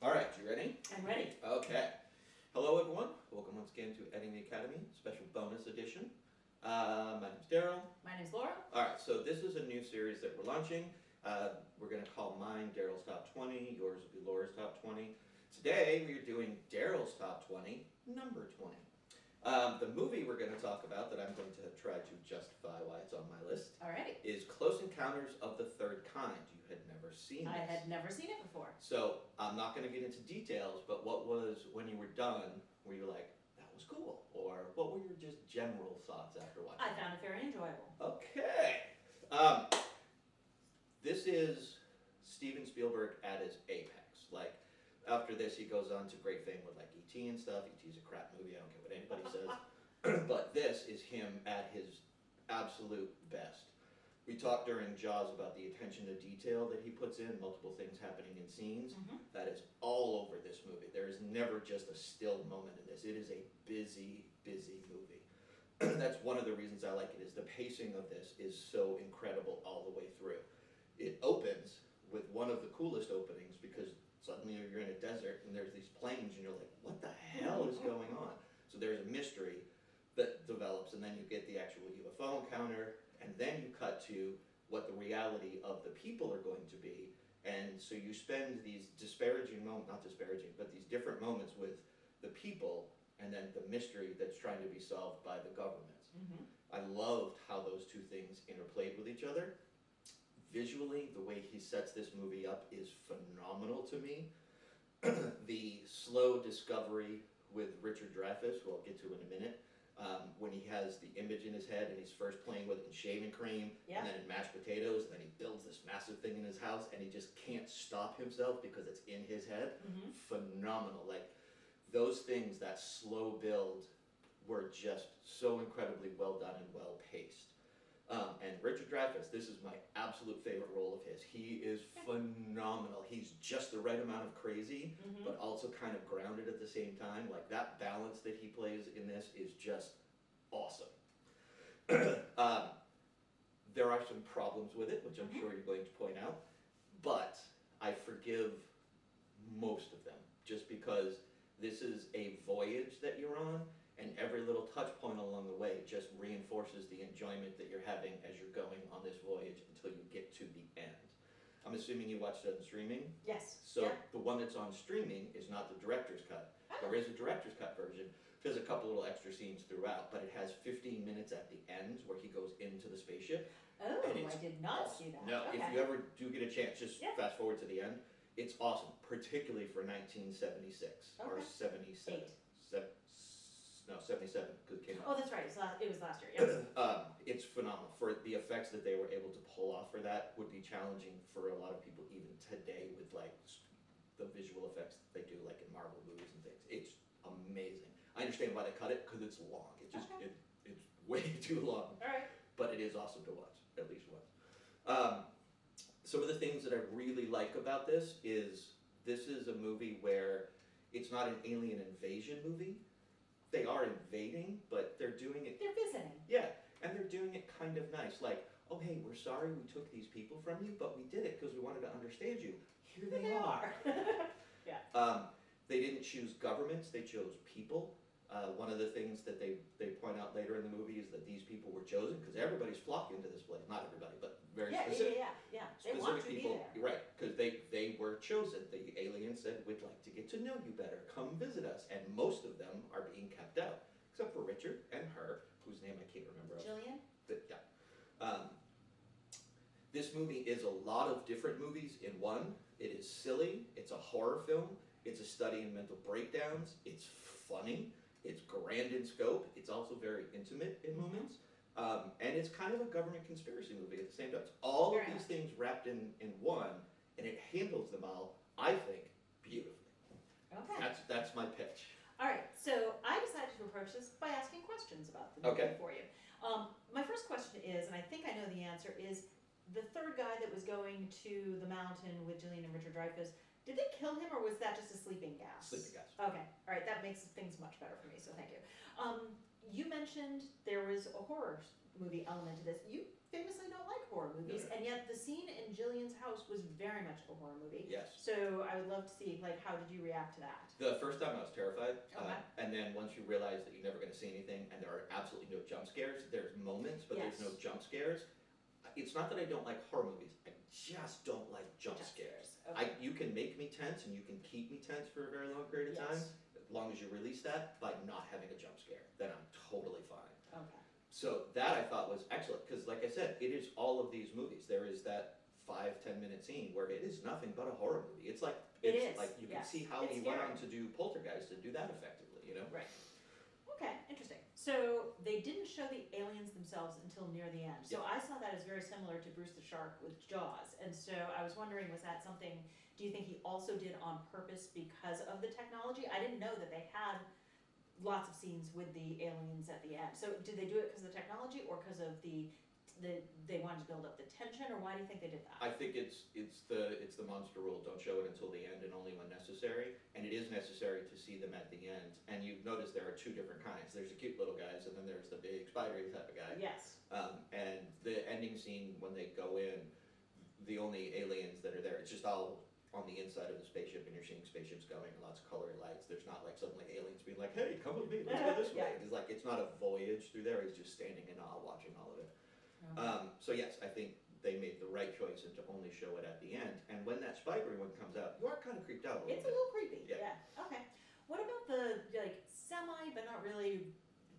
All right, you ready? I'm ready. Okay. Hello, everyone. Welcome once again to Editing the Academy, special bonus edition. My name's Darryl. My name's Laura. All right, so this is a new series that we're launching. We're going to call mine Darryl's Top 20. Yours will be Laura's Top 20. Today, we're doing Darryl's Top 20, number 20. The movie we're going to talk about, that I'm going to try to justify why it's on my list, Alrighty. is Close Encounters of the Third Kind. You had never seen this. I had never seen it before. So I'm not going to get into details, but what was, when you were done, were you like, that was cool? Or what were your just general thoughts after watching I it? found it very enjoyable. Okay. This is Steven Spielberg at his apex. Like, after this, he goes on to great fame with like E.T. and stuff. E.T.'s a crap movie, I don't care what anybody says. But this is him at his absolute best. We talked during Jaws about the attention to detail that he puts in, multiple things happening in scenes. Mm-hmm. That is all over this movie. There is never just a still moment in this. It is a busy, busy movie. That's one of the reasons I like it, is the pacing of this is so incredible all the way through. It opens with one of the coolest openings because suddenly you're in a desert and there's these planes and you're like, what the hell is going on? So there's a mystery that develops, and then you get the actual UFO encounter, and then you cut to what the reality of the people are going to be. And so you spend these disparaging moments, not disparaging, but these different moments with the people and then the mystery that's trying to be solved by the governments. Mm-hmm. I loved how those two things interplayed with each other. Visually, the way he sets this movie up is phenomenal to me. The slow discovery with Richard Dreyfuss, who I'll get to in a minute, when he has the image in his head and he's first playing with it in shaving cream, Yeah. and then in mashed potatoes, and then he builds this massive thing in his house and he just can't stop himself because it's in his head. Mm-hmm. Phenomenal. Like, those things, that slow build, were just so incredibly well done and well paced. And Richard Dreyfuss, this is my absolute favorite role of his. He is phenomenal. He's just the right amount of crazy, Mm-hmm. but also kind of grounded at the same time. Like, that balance that he plays in this is just awesome. There are some problems with it, which I'm sure you're going to point out, but I forgive most of them, just because this is a voyage that you're on, and every little touch point along the way just reinforces the enjoyment that you're having as you're going on this voyage until you get to the end. I'm assuming you watched it on streaming? Yes. So Yeah. the one that's on streaming is not the director's cut. Oh. There is a director's cut version. There's a couple little extra scenes throughout, but it has 15 minutes at the end where he goes into the spaceship. Oh, And it's I did not see that. No, Okay. if you ever do get a chance, just Yeah. fast forward to the end. It's awesome, particularly for 1976 or Okay. 77. Eight. No, 77, because it came out. Oh, that's right. It was last year. Yeah. It's phenomenal. For the effects that they were able to pull off for that would be challenging for a lot of people even today with like the visual effects that they do like in Marvel movies and things. It's amazing. I understand why they cut it, because it's long. It just Okay. it's way too long. All right. But it is awesome to watch, at least once. Some of the things that I really like about this is a movie where it's not an alien invasion movie. They are invading, but they're doing it, They're visiting. yeah, and they're doing it kind of nice. Like, oh hey, we're sorry we took these people from you, but we did it because we wanted to understand you. Here Here they are. Yeah. They didn't choose governments, they chose people. One of the things that they point out later in the movie is that these people were chosen because everybody's flocking to this place. Not everybody, but very Yeah. specific. Yeah. They want to people, be there. right? Because they were chosen. The aliens said, "We'd like to get to know you better. Come visit us." And most of them are being kept out, except for Richard and her, whose name I can't remember. Jillian. But yeah. This movie is a lot of different movies in one. It is silly. It's a horror film. It's a study in mental breakdowns. It's funny. It's grand in scope. It's also very intimate in moments. And it's kind of a government conspiracy movie at the same time. It's all Very of these much. things wrapped in one, and it handles them all, I think, beautifully. Okay. That's my pitch. All right, so I decided to approach this by asking questions about the movie Okay. for you. My first question is, and I think I know the answer, is the third guy that was going to the mountain with Jillian and Richard Dreyfuss, did they kill him or was that just a sleeping gas? Sleeping gas. Okay, all right, that makes things much better for me, so thank you. You mentioned mentioned there was a horror movie element to this. You famously don't like horror movies, No. and yet the scene in Jillian's house was very much a horror movie. Yes. So I would love to see, like, how did you react to that? The first time I was terrified, Okay. and then once you realize that you're never going to see anything, and there are absolutely no jump scares. There's moments, but Yes. there's no jump scares. It's not that I don't like horror movies. I just don't like jump scares. Okay. You can make me tense, and you can keep me tense for a very long period of time, Yes. as long as you release that by not having a jump scare. Then I'm totally fine. Okay. So that I thought was excellent, because like I said, it is all of these movies. There is that 5-10 minute scene where it is nothing but a horror movie. It's like It is, like you can yes. see how It's he went scary. on to do Poltergeist and do that effectively, you know? Right. Okay, interesting. So they didn't show the aliens themselves until near the end. So I saw that as very similar to Bruce the Shark with Jaws. And so I was wondering, was that something, do you think he also did on purpose because of the technology? I didn't know that they had lots of scenes with the aliens at the end. So did they do it because of the technology or because of they wanted to build up the tension, or why do you think they did that? I think it's the monster rule. Don't show it until the end and only when necessary. And it is necessary to see them at the end. And you notice there are two different kinds. There's the cute little guys, and then there's the big spidery type of guy. Yes. And the ending scene when they go in, the only aliens that are there, it's just all on the inside of the spaceship, and you're seeing spaceships going, and lots of colored lights. There's not like suddenly aliens being like, "Hey, come with me, let's go this way." It's like, it's not a voyage through there. He's just standing in awe, watching all of it. So yes, I think they made the right choice and to only show it at the end. And when that spidery one comes out, you are kind of creeped out a little It's a bit. little creepy. Yeah. Yeah. Okay. What about the like semi but not really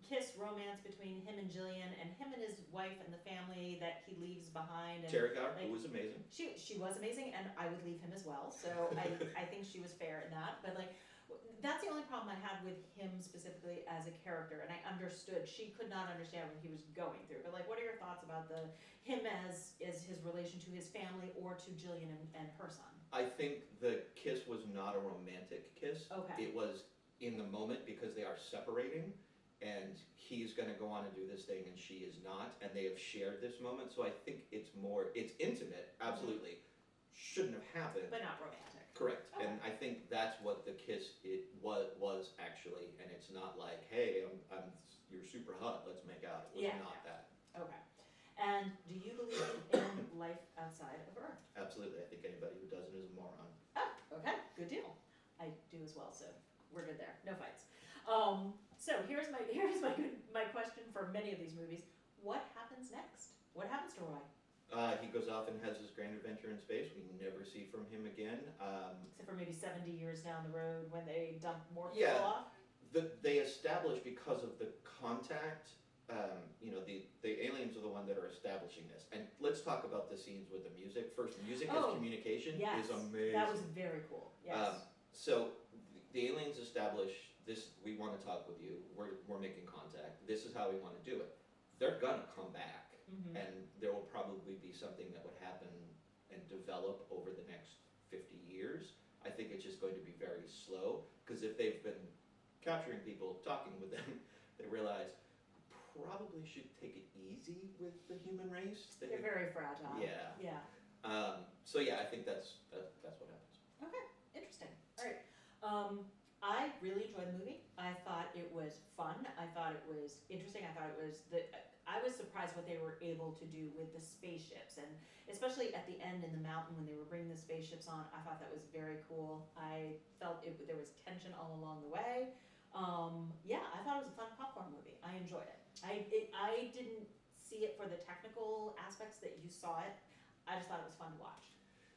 kiss romance between him and Jillian and him and his wife and the family that he leaves behind? And Terry Gar, like, who was amazing. she was amazing, and I would leave him as well. So I think she was fair in that. But like, that's the only problem I had with him specifically as a character, and I understood she could not understand what he was going through. But like, what are your thoughts about him as his relation to his family or to Jillian and her son? I think the kiss was not a romantic kiss. Okay. It was in the moment because they are separating, and he's going to go on and do this thing, and she is not, and they have shared this moment. So I think it's intimate, absolutely. Shouldn't have happened. But not romantic. Correct, Okay. and I think that's what the kiss was actually, and it's not like, hey, you're super hot, let's make out. It was Yeah. not that. Okay. And do you believe in life outside of Earth? Absolutely, I think anybody who doesn't is a moron. Oh, okay, good deal. I do as well, so we're good there. No fights. So here's my question for many of these movies. What happens next? What happens to Roy? He goes off and has his grand adventure in space. We never see from him again. Except for maybe 70 years down the road when they dump more people Yeah. off? They establish because of the contact, the aliens are the one that are establishing this. And let's talk about the scenes with the music. First, music as communication Yes, is amazing. that was very cool. Yes. So the aliens establish this, we want to talk with you, we're making contact, this is how we want to do it. They're gonna come back, Mhm. and there will probably be something that would happen and develop over the next 50 years. I think it's just going to be very slow, because if they've been capturing people, talking with them, they realize probably should take it easy with the human race. They're very fragile. Yeah. Yeah. So yeah, I think that's what happens. Okay, interesting. All right. I really enjoyed the movie. I thought it was fun. I thought it was interesting. I thought it was I was surprised what they were able to do with the spaceships, and especially at the end in the mountain when they were bringing the spaceships on. I thought that was very cool. I felt there was tension all along the way. Yeah, I thought it was a fun popcorn movie. I enjoyed it. I didn't see it for the technical aspects that you saw it. I just thought it was fun to watch.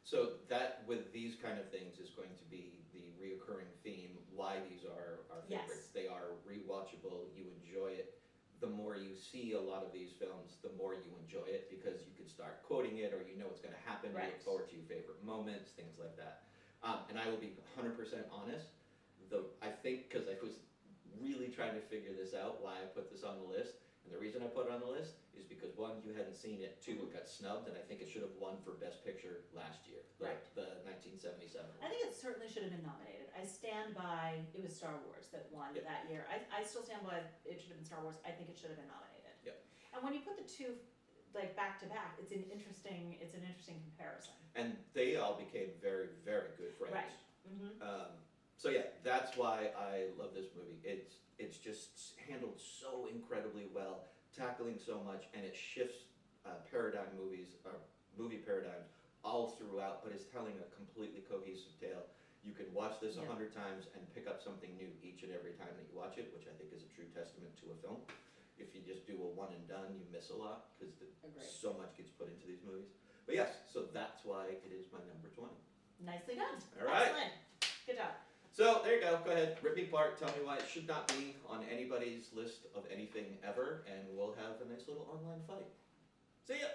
So that, with these kind of things, is going to be the reoccurring theme, why these are our favorites. Yes. They are rewatchable, you enjoy it. The more you see a lot of these films, the more you enjoy it, because you can start quoting it, or you know what's going to happen, you Right. look forward to your favorite moments, things like that. And I will be 100% honest, I think, because I was really trying to figure this out, why I put this on the list, and the reason I put it on the list is because, one, you hadn't seen it, two, it got snubbed, and I think it should have won for Best Picture last year, Right. the 1977 I think it certainly should have been nominated. I stand by, it was Star Wars that won Yep. that year. I still stand by it should have been Star Wars. I think it should have been nominated. Yep. And when you put the two like back to back, it's an interesting comparison. And they all became very, very good friends. Right. Mm-hmm. So yeah, that's why I love this movie. It's just handled so incredibly well, tackling so much, and it shifts movie paradigms all throughout, but is telling a completely cohesive tale. You can watch this 100 times and pick up something new each and every time that you watch it, which I think is a true testament to a film. If you just do a one and done, you miss a lot because so much gets put into these movies. But yes, so that's why it is my number 20. Nicely done. All right. Excellent. Good job. So there you go. Go ahead, rip me apart. Tell me why it should not be on anybody's list of anything ever, and we'll have a nice little online fight. See ya.